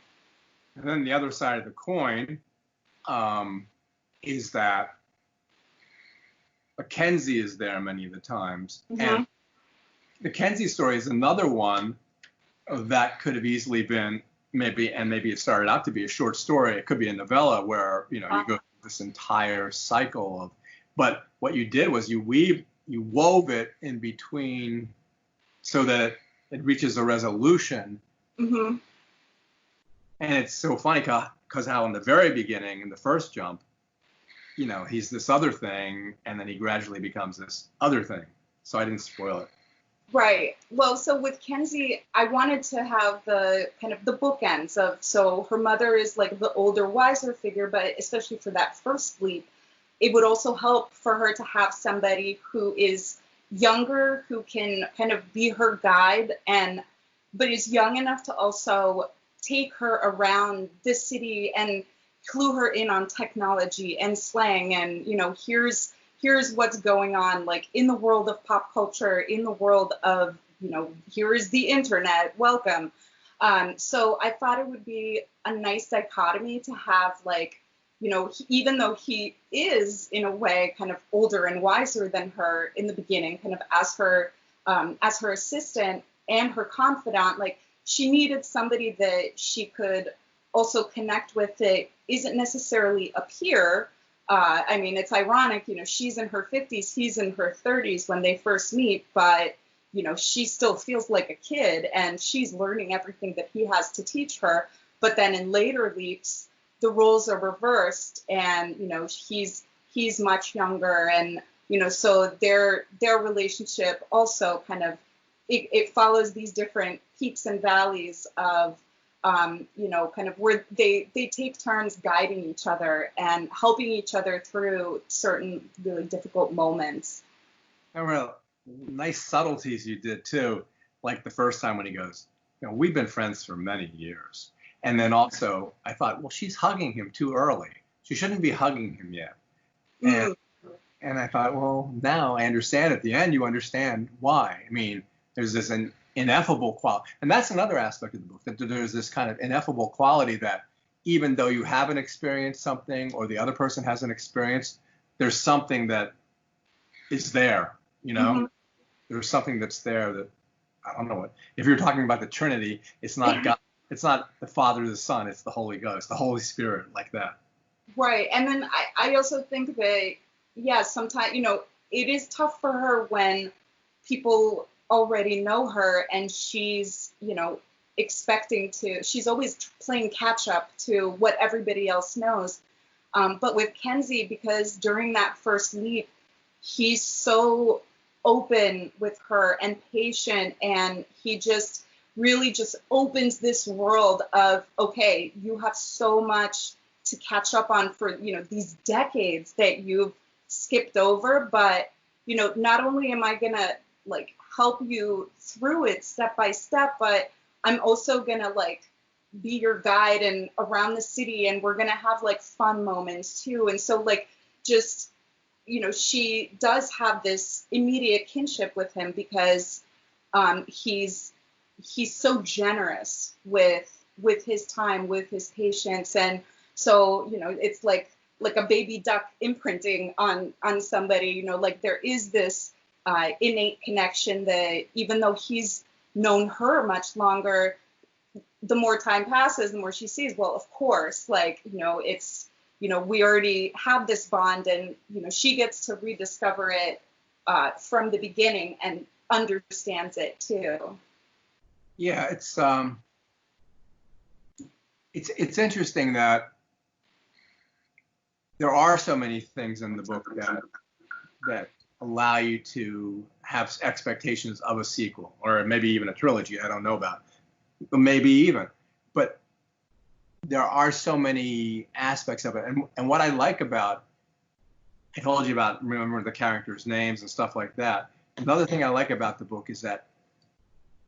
And then the other side of the coin is that Mackenzie is there many of the times. Mm-hmm. And the Mackenzie story is another one that could have easily been maybe it started out to be a short story. It could be a novella where, you go through this entire cycle of, but what you did was you wove it in between so that it reaches a resolution. Mm-hmm. And it's so funny because how in the very beginning, in the first jump, he's this other thing, and then he gradually becomes this other thing. So I didn't spoil it. Right. Well, so with Kenzie, I wanted to have the kind of the bookends of, so her mother is like the older, wiser figure, but especially for that first leap, it would also help for her to have somebody who is younger, who can kind of be her guide, but is young enough to also take her around the city and clue her in on technology and slang and, here's what's going on, like in the world of pop culture, in the world of, here is the internet, welcome. So I thought it would be a nice dichotomy to have, like, even though he is in a way kind of older and wiser than her in the beginning, kind of as her assistant and her confidant, like she needed somebody that she could also connect with that isn't necessarily a peer. I mean, it's ironic, she's in her 50s, he's in her 30s when they first meet, but, she still feels like a kid and she's learning everything that he has to teach her. But then in later leaps, the roles are reversed and, he's much younger and, so their relationship also kind of, it follows these different peaks and valleys of, kind of where they take turns guiding each other and helping each other through certain really difficult moments. There were nice subtleties you did too, like the first time when he goes, we've been friends for many years. And then also I thought, well, she's hugging him too early. She shouldn't be hugging him yet. And I thought, well, now I understand at the end, you understand why. I mean, there's this ineffable quality. And that's another aspect of the book, that there's this kind of ineffable quality that even though you haven't experienced something or the other person hasn't experienced, there's something that is there, Mm-hmm. There's something that's there that, I don't know what, if you're talking about the Trinity, it's not God, it's not the Father, the Son, it's the Holy Ghost, the Holy Spirit, like that. Right. And then I also think that, sometimes, it is tough for her when people already know her and she's, she's always playing catch up to what everybody else knows. But with Kenzie, because during that first leap, he's so open with her and patient, and he just really just opens this world of, okay, you have so much to catch up on for, these decades that you've skipped over, but, not only am I gonna like help you through it step by step, but I'm also gonna like be your guide and around the city, and we're gonna have like fun moments too. And so like just, she does have this immediate kinship with him because he's so generous with his time, with his patience. And so, it's like a baby duck imprinting on somebody, like there is this innate connection that even though he's known her much longer, the more time passes, the more she sees, well, of course, like, it's, we already have this bond, and, she gets to rediscover it from the beginning and understands it too. Yeah, it's interesting that there are so many things in the book that allow you to have expectations of a sequel, or maybe even a trilogy. I don't know about, maybe even, but there are so many aspects of it. And what I like about, I told you about remembering the characters' names and stuff like that. Another thing I like about the book is that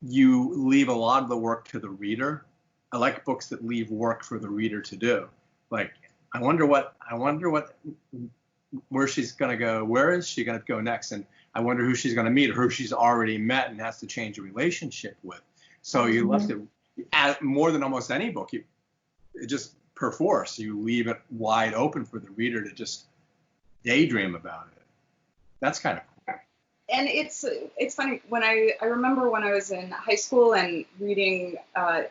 you leave a lot of the work to the reader. I like books that leave work for the reader to do. Like, I wonder where she's going to go. Where is she going to go next? And I wonder who she's going to meet, or who she's already met and has to change a relationship with. So you left it, more than almost any book, it just perforce, you leave it wide open for the reader to just daydream about it. That's kind of cool. And it's funny, when I remember when I was in high school and reading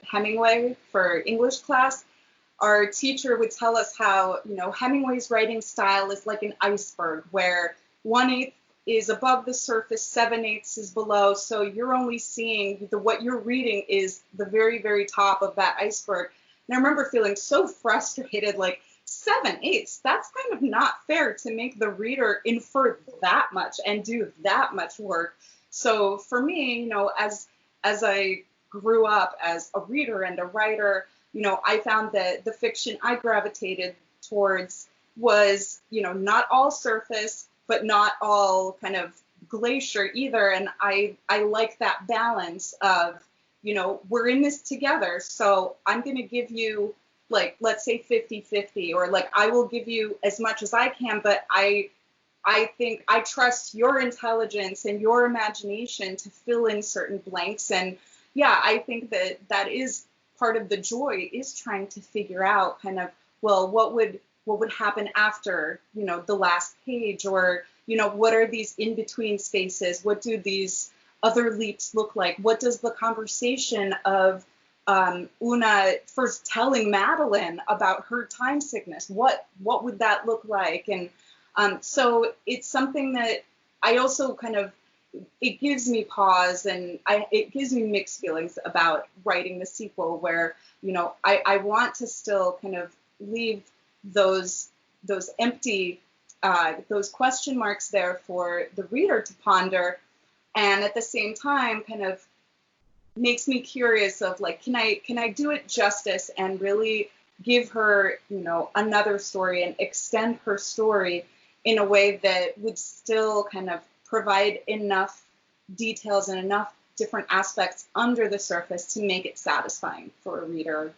Hemingway for English class, our teacher would tell us how, Hemingway's writing style is like an iceberg, where 1/8 is above the surface, 7/8 is below. So you're only seeing what you're reading is the very, very top of that iceberg. And I remember feeling so frustrated, like 7/8, that's kind of not fair to make the reader infer that much and do that much work. So for me, as I grew up as a reader and a writer, I found that the fiction I gravitated towards was, not all surface, but not all kind of glacier either. And I like that balance of, we're in this together. So I'm going to give you, like, let's say 50-50, or like, I will give you as much as I can, but I think I trust your intelligence and your imagination to fill in certain blanks. And yeah, I think that is part of the joy, is trying to figure out kind of, well, what would happen after, the last page, or, what are these in-between spaces? What do these other leaps look like? What does the conversation of Oona first telling Madeline about her time sickness, what would that look like? And so it's something that I also kind of, it gives me pause, and it gives me mixed feelings about writing the sequel, where, I want to still kind of leave those empty, those question marks there for the reader to ponder, and at the same time kind of makes me curious of, like, can I do it justice and really give her, another story and extend her story in a way that would still kind of provide enough details and enough different aspects under the surface to make it satisfying for a reader.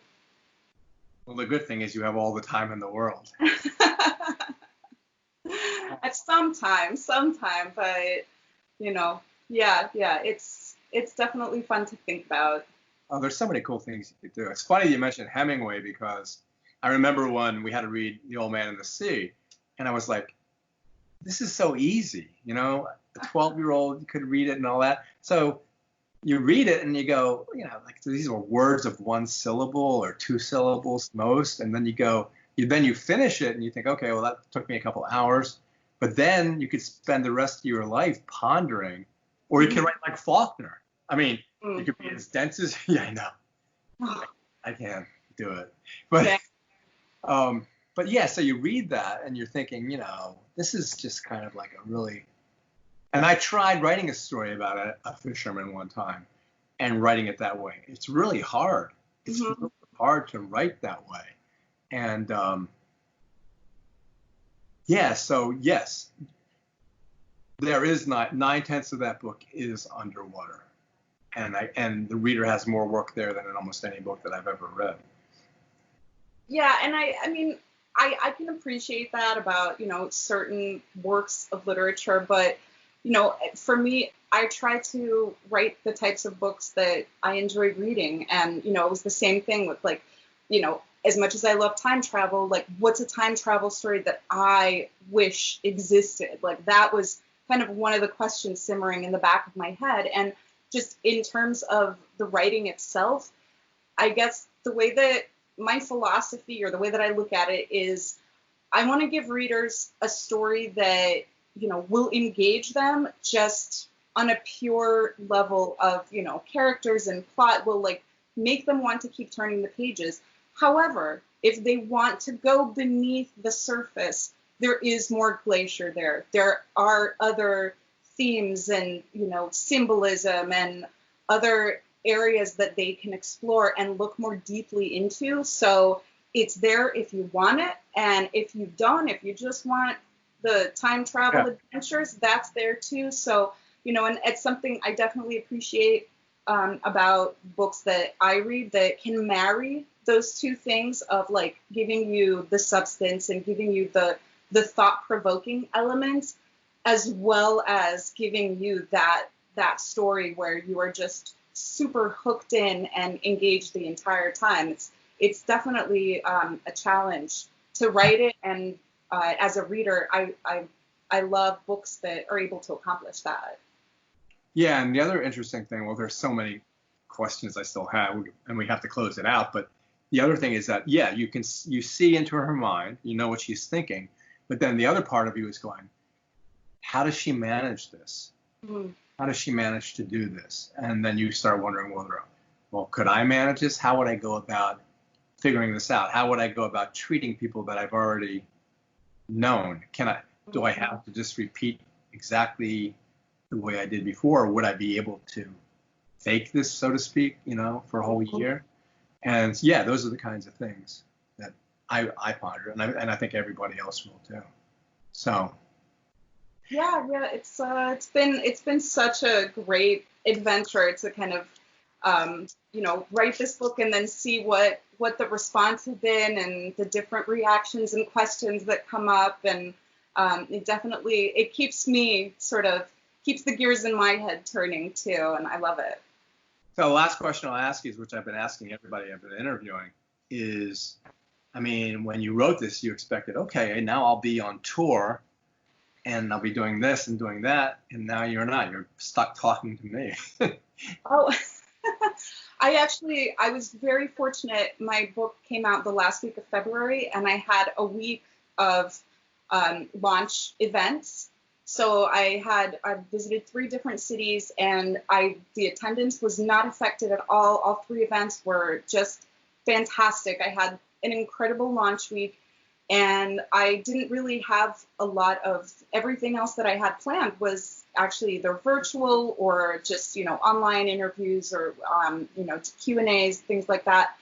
Well, the good thing is you have all the time in the world. At sometime, but yeah, it's definitely fun to think about. Oh, there's so many cool things you could do. It's funny you mentioned Hemingway, because I remember when we had to read The Old Man and the Sea, and I was like, this is so easy, a 12-year-old could read it and all that. So you read it and you go, like, these are words of one syllable or two syllables most, and then you finish it and you think, okay, well, that took me a couple hours, but then you could spend the rest of your life pondering, or you can write like Faulkner. I mean, you could be as dense as, yeah, I know, I can't do it, but yeah. But yeah, so you read that and you're thinking, this is just kind of like a really, and I tried writing a story about a fisherman one time and writing it that way. It's really hard. It's really hard to write that way. And so yes, there is 9/10 of that book is underwater. And the reader has more work there than in almost any book that I've ever read. Yeah, and I mean, I can appreciate that about, certain works of literature, but, for me, I try to write the types of books that I enjoy reading. And, it was the same thing with, like, as much as I love time travel, like, what's a time travel story that I wish existed? Like, that was kind of one of the questions simmering in the back of my head. And just in terms of the writing itself, I guess the way that my philosophy, or the way that I look at it, is I want to give readers a story that, will engage them just on a pure level of, characters and plot, will, like, make them want to keep turning the pages. However, if they want to go beneath the surface, there is more glacier there. There are other themes and, symbolism and other areas that they can explore and look more deeply into. So it's there if you want it. And if you don't, if you just want the time travel adventures, that's there too. So, and it's something I definitely appreciate about books that I read, that can marry those two things of like giving you the substance and giving you the thought-provoking elements, as well as giving you that story where you are just super hooked in and engaged the entire time. It's definitely a challenge to write it, and as a reader, I love books that are able to accomplish that. Yeah, and the other interesting thing, well, there's so many questions I still have, and we have to close it out, but the other thing is that, you see into her mind, you know what she's thinking, but then the other part of you is going, how does she manage this? Mm-hmm. How does she manage to do this? And then you start wondering, well, could I manage this? How would I go about figuring this out? How would I go about treating people that I've already known? Do I have to just repeat exactly the way I did before, or would I be able to fake this, so to speak, for a whole year? And those are the kinds of things that I ponder, and I think everybody else will too. So. Yeah, it's been such a great adventure to kind of write this book and then see what the response has been and the different reactions and questions that come up, and it keeps the gears in my head turning too, and I love it. So the last question I'll ask you, which I've been asking everybody I've been interviewing, is, when you wrote this, you expected, okay, now I'll be on tour and I'll be doing this and doing that, and now you're not. You're stuck talking to me. Oh, I was very fortunate. My book came out the last week of February, and I had a week of launch events. So I visited 3 different cities, and the attendance was not affected at all. All 3 events were just fantastic. I had an incredible launch week, and I didn't really have a lot of everything else that I had planned was actually either virtual or just, online interviews or, Q&As, things like that.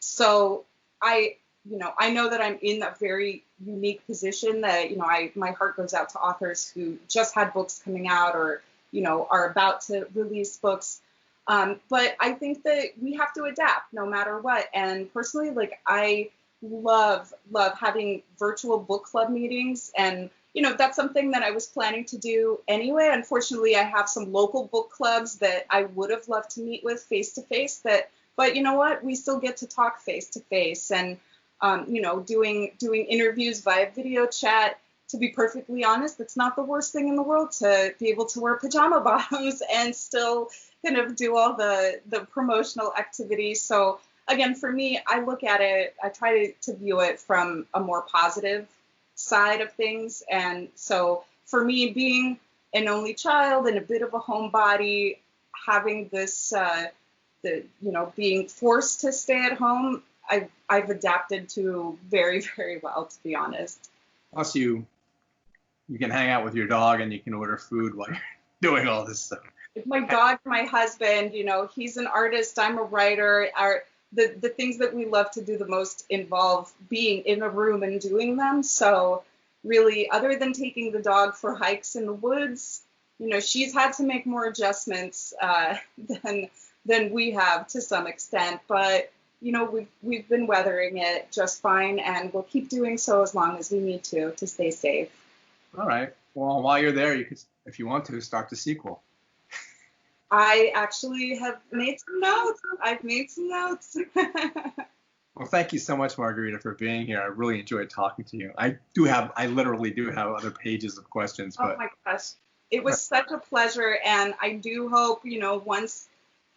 So I know that I'm in a very unique position that, my heart goes out to authors who just had books coming out or, are about to release books. But I think that we have to adapt no matter what. And personally, I love having virtual book club meetings. And, that's something that I was planning to do anyway. Unfortunately, I have some local book clubs that I would have loved to meet with face to face, but you know what? We still get to talk face to face. And doing interviews via video chat, to be perfectly honest, it's not the worst thing in the world to be able to wear pajama bottoms and still kind of do all the promotional activities. So again, for me, I look at it, I try to view it from a more positive side of things. And so for me, being an only child and a bit of a homebody, having this, being forced to stay at home, I've adapted to very, very well, to be honest. Plus, you can hang out with your dog and you can order food while you're doing all this stuff. My dog, my husband, he's an artist, I'm a writer. The things that we love to do the most involve being in a room and doing them. So really, other than taking the dog for hikes in the woods, she's had to make more adjustments than we have to some extent. But we've been weathering it just fine, and we'll keep doing so as long as we need to stay safe. All right. Well, while you're there, you could, if you want to, start the sequel. I actually have made some notes. I've made some notes. Well, thank you so much, Margarita, for being here. I really enjoyed talking to you. I literally do have other pages of questions. But... Oh my gosh. It was such a pleasure, and I do hope, once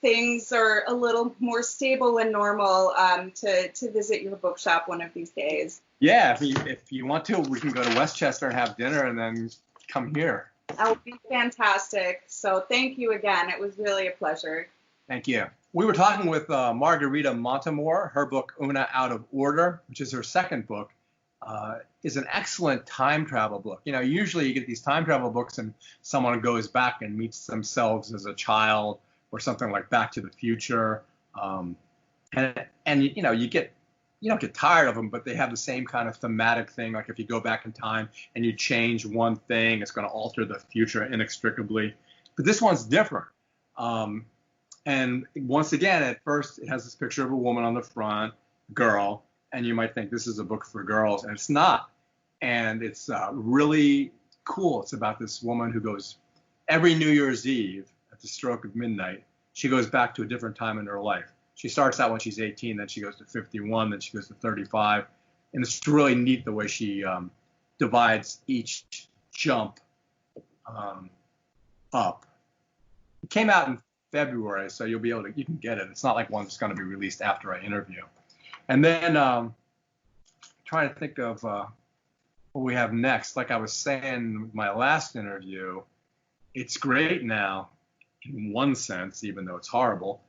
things are a little more stable and normal, to visit your bookshop one of these days. Yeah, if you want to, we can go to Westchester and have dinner and then come here. That would be fantastic. So thank you again. It was really a pleasure. Thank you. We were talking with Margarita Montimore. Her book, Oona Out of Order, which is her second book, is an excellent time travel book. You know, usually you get these time travel books and someone goes back and meets themselves as a child or something like Back to the Future. And you know, you don't get tired of them, but they have the same kind of thematic thing. Like if you go back in time and you change one thing, it's going to alter the future inextricably. But this one's different. And once again, at first, it has this picture of a woman on the front, girl, and you might think this is a book for girls, and it's not. And it's really cool. It's about this woman who goes every New Year's Eve at the stroke of midnight. She goes back to a different time in her life. She starts out when she's 18, then she goes to 51, then she goes to 35. And it's really neat the way she divides each jump up. It came out in February, so you can get it. It's not like one that's going to be released after I interview. And then trying to think of what we have next. Like I was saying with my last interview, it's great now in one sense, even though it's horrible.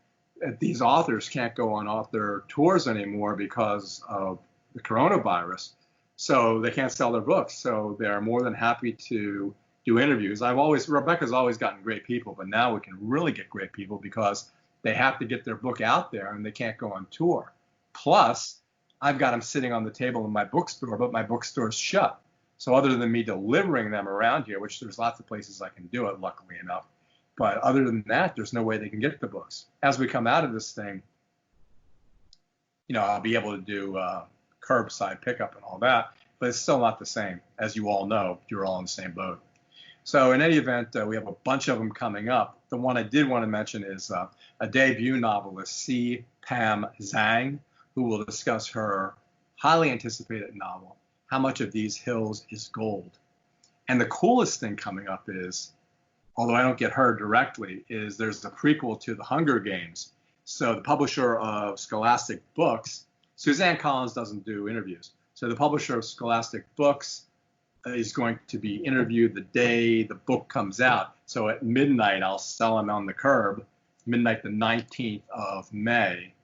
These authors can't go on author tours anymore because of the coronavirus. So they can't sell their books. So they're more than happy to do interviews. Rebecca's always gotten great people, but now we can really get great people because they have to get their book out there and they can't go on tour. Plus, I've got them sitting on the table in my bookstore, but my bookstore's shut. So other than me delivering them around here, which there's lots of places I can do it, luckily enough, but other than that, there's no way they can get the books. As we come out of this thing, you know, I'll be able to do curbside pickup and all that, but it's still not the same. As you all know, you're all in the same boat. So in any event, we have a bunch of them coming up. The one I did want to mention is a debut novelist, C. Pam Zhang, who will discuss her highly anticipated novel, How Much of These Hills is Gold? And the coolest thing coming up is, although I don't get her directly, is there's a prequel to The Hunger Games. So the publisher of Scholastic Books, Suzanne Collins doesn't do interviews. So the publisher of Scholastic Books is going to be interviewed the day the book comes out. So at midnight, I'll sell them on the curb, midnight the 19th of May.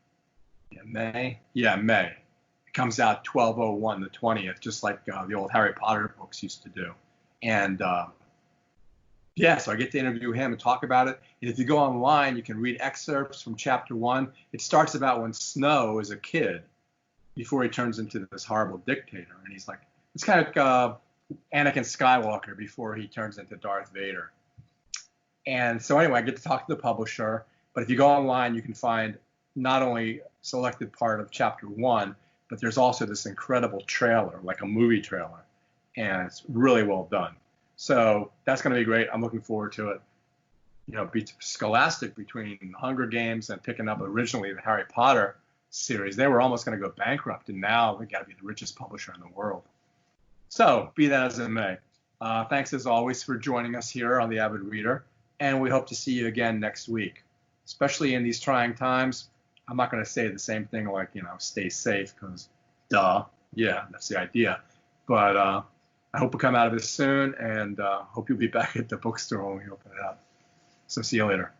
May. It comes out 12/01, the 20th, just like the old Harry Potter books used to do. And so I get to interview him and talk about it. And if you go online, you can read excerpts from chapter 1. It starts about when Snow is a kid before he turns into this horrible dictator. And he's like, it's kind of like Anakin Skywalker before he turns into Darth Vader. And so anyway, I get to talk to the publisher. But if you go online, you can find not only selected part of chapter 1, but there's also this incredible trailer, like a movie trailer. And it's really well done. So that's going to be great. I'm looking forward to it. You know, Scholastic, between Hunger Games and picking up originally the Harry Potter series, they were almost going to go bankrupt, and now they got to be the richest publisher in the world. So be that as it may. Thanks as always for joining us here on The Avid Reader, and we hope to see you again next week. Especially in these trying times, I'm not going to say the same thing like, you know, stay safe, because yeah, that's the idea. But I hope we come out of this soon, and hope you'll be back at the bookstore when we open it up. So see you later.